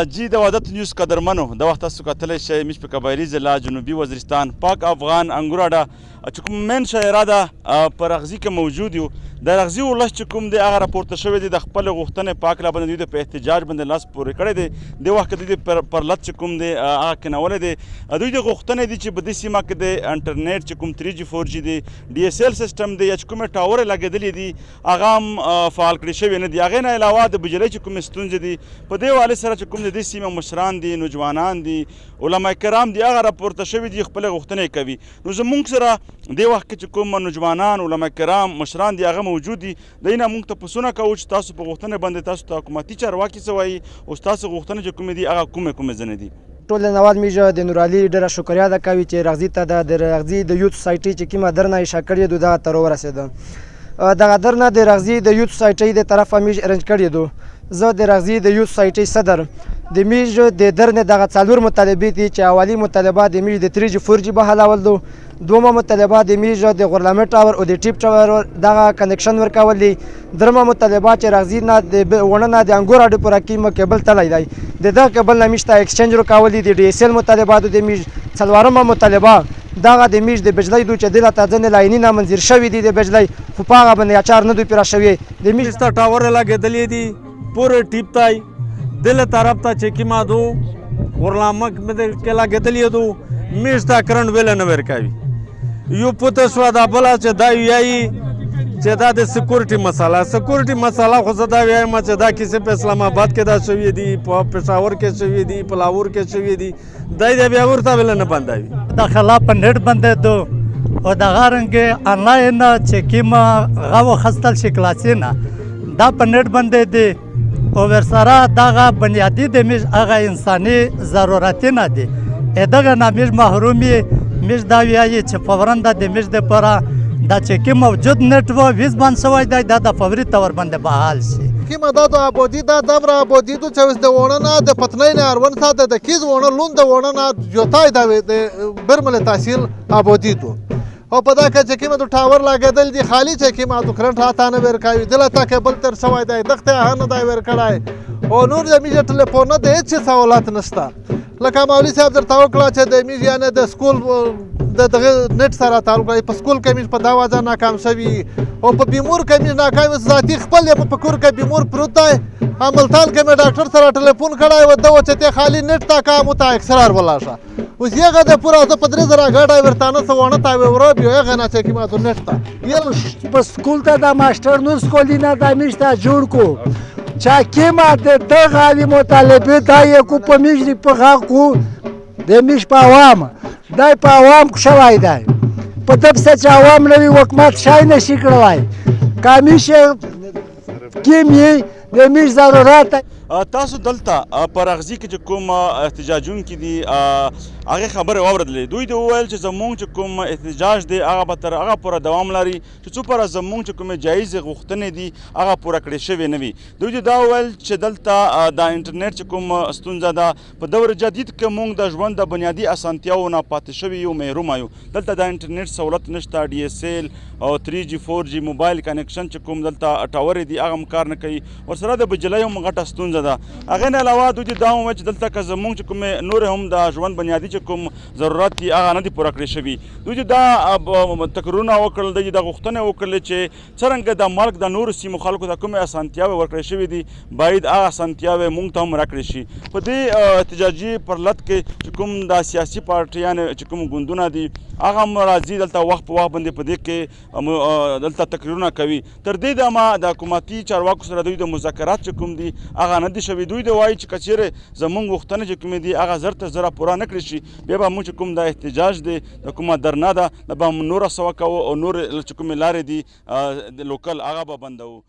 جی د وحدت نیوز قدرمنو د وخت تاسو کتلی شئ موږ په قبایلي ضلع جنوبي وزیرستان پاک افغان انګور اډه چې کوم مین شاعره ده په رغزي کې موجود یو د رغزي ولس چې کوم دی هغه راپورته شوی دی د خپلې غوښتنې پاک لا باندې دوی د په احتجاج باندې لاس پورې کړی دی دې وخت کې دوی پر لت چې کوم دی هغه کینولی دی دوی د غوښتنې دي چې په دې سیمه کې د انټرنیټ چې کوم 3G 4G دی DSL سیسټم دی یا چې کومې ټاورې لګېدلې دي هغه هم فعال کړي شوي نه دي هغې نه علاوه د بجلۍ چې کومې ستونزې دي په دې حوالې سره چې کوم د دې سیمه مشران دي نوجوانان دي علما کرام دي هغه راپورته شوي دي خپلې غوښتنې کوي نو زموږ سره دې وخت کې چې کوم نوجوانان علما کرام مشران دي هغه موجود دي دوی نه موږ تپوسونه کوو چې تاسو په غوښتنې باندې تاسو ته حکومتي چارواکي څه وایي او ستاسو غوښتنې چې کومې دي هغه کومې ځینې دي ټول نواز میږه د نورعلي ډېره شکریا ده کوي چې رغزي ته د رغزي د یوت سوسایټي چې کومه درنه ایښه کړې ده دغه تر ورسېده دغه درنه د رغزي د یوت سوسایټي د طرفه میږ ارنج کړې ده زه د رغزي د یوت سوسایټي صدر د میږ د درنې دغه څلور مطالبې دي چې اولي مطالبه د میږ د 3G 4G بحالول دو دومه مطالبه د میږ د غرلامه ټاور او د ټیپ ټاور دغه کنکشن ورکول دي درمه مطالبه چې رغزي نه د ونه نه د انګور اډې پوره کیمه کیبل تللی دی د دغه کیبل نه میږ ته ایکسچینج ورکول دي د DSL مطالبات د میږ څلورمه مطالبه دغه د میږ د بجلۍ دو چې دلته ځینې لاینې نامنظور شوي دي د بجلۍ خو په هغه باندې اچار نه دوی پوره شوي د میږ ته ټاور لګېدلې دي پورې ټیپ تی دل طرف ته چې کیما دو غرلامک کې لګېدلې دو میږ ته کرنټ ویله نه ورکوي یو پوته شوه دا بله چې دا ویایي چې دا د سکورټي مسله خو زه دا وایم چې دا کیسې په اسلام آباد کې دا شوي دي په پېښور کې شوي دي په لاهور کې شوي دي دی بیا ورته ویله نه بندوي داخله په نیټ بندېدو او دغه رنګې انلاین چې کومه هغه واخیستل شي کلاسونه دا په نیټ بندېدي او ورسره دغه بنیادي د میږ هغه انساني ضرورتونه دي دغه نه میږ محروم یي میږ دا وایي چې فوراً د میږ دپاره دا چې کوم موجود نیټ و ویز بند شوی دی دا د فوري طور باندې بحال شي کیما دا د آبادی دا دمره آبادی دو چې د وونه نه د پتنۍ نه اروان ساته د کیز وونه لون د وونه نه جوتای د برمل تحصیل آبادی دو او په دا کې چې کیما د ټاور لاګېدل دي خالی چې کیما د کرنټ راته نه ورکوي دلته کېبل تر شوی دی دغته نه دی ورکړی او نور د میږ ټلیفون نه د هېڅ سہولت نشته لکه مولوي صاحب درته وکړه چې د میږ یعنې د سکول د دغه نیټ سره تعلق لري په سکول کې میږ په دا وجه ناکام شوي او په بیمور کې میږ ناکام ذاتي خپل یې په کور کې بیمور پروت دی ملتان کې مې ډاکټر سره ټلیفون کړی و ده چې ته خالي نیټ تا کام ته اکسرار ولاشه اوس هغه د پوره زه په 3000 ګاډی ورته نه څه ونه تا ورو بیا هغه نه چې کومه تو نیټ ته په سکول ته د ماشټر نو سکول نه د میږ ته جوړ کو چا کیما د دغه عالي مطالبې دا یې کو په میږ په غا کو د میږ په عوام دای په عوام شوی دی په دغه څه چې عوام نوی حکومت شای نشي کړی کامیشه کیمی د میږ ضرورت تاسو دلته په رغزي کې چې کوم احتجاجونکي دي هغې خبرې واورېدلې دوی دې وویل چې زموږ چې کوم احتجاج دی هغه به تر هغه پوره دوام لري چې څو پوره زموږ چې کومې جایزې غوښتنې دي هغه پوره کړې شوې نه وي دوی دې دا وویل چې دلته د انټرنیټ چې کوم ستونزه ده په دور جدید کې موږ د ژوند د بنیادي اسانتیاوو نه پاتې شوي یو محرومه یو دلته د انټرنیټ سهولت نشته DSL او 3G 4G موبایل کنکشن چې کوم دلته ټاورې دي هغه هم کار نه کوي ورسره د بجلۍ هم غټه ستونزه ده هغې نه علاوه دوی دا هم وایي چې دلته که زموږ چې کومې نورې هم د ژوند بنیادي چې کوم ضرورت دي هغه نه دي پوره کړې شوي دوی دا تقریرونه وکړل دوی دا غوښتنې وکړلې چې څرنګه د ملک د نورو سیمو خلکو ته کومې اسانتیاوې ورکړې شوي دي باید هغه اسانتیاوې موږ ته هم راکړې شي په دې احتجاجي پرلت کې چې کوم د سیاسي پارټیانې چې کوم ګوندونه دي هغه هم راځي دلته وخت په وخت باندې په دې کې دلته تقریرونه کوي تر دې دمه د حکومتي چارواکو سره دوی د مذاکرات چې کوم دي هغه نه دي شوي دوی د وایي چې که چیرې زموږ غوښتنې چې کومې دي هغه زر تر زره پوره نه کړې شي بیا به موږ چې کوم دا احتجاج دی د کومه درنه ده دا به نوره سوه کوو او نور چې کومې لارې دي د لوکل هغه به بندوو